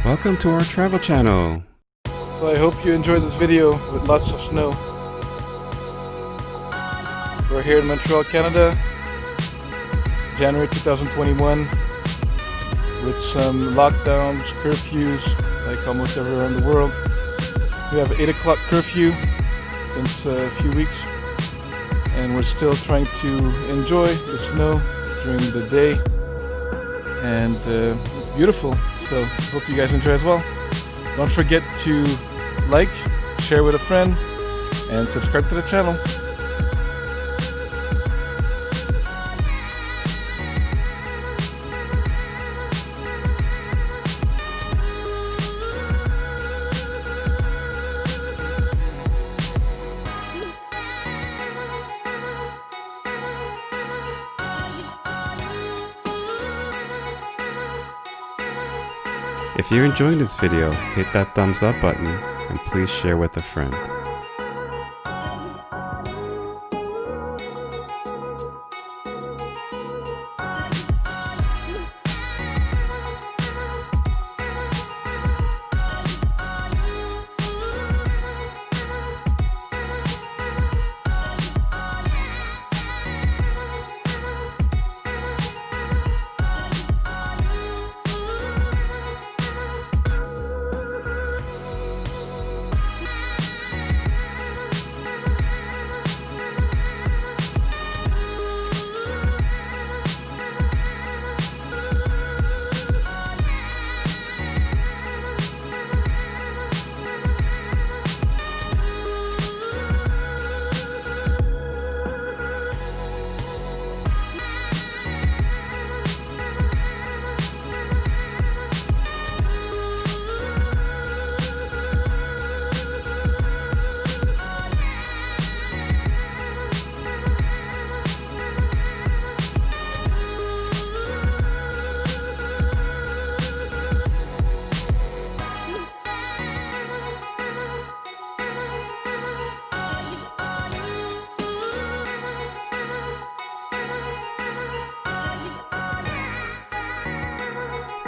Welcome to our travel channel. So I hope you enjoyed this video with lots of snow. We're here in Montreal, Canada, January 2021, with some lockdowns, curfews, like almost everywhere around the world. We have 8 o'clock curfew since a few weeks, and we're still trying to enjoy the snow during the day, and it's beautiful. So hope you guys enjoy as well. Don't forget to like, share with a friend, and subscribe to the channel. If you're enjoying this video, hit that thumbs up button and please share with a friend.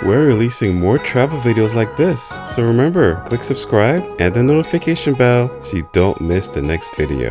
We're releasing more travel videos like this, so remember, click subscribe and the notification bell so you don't miss the next video.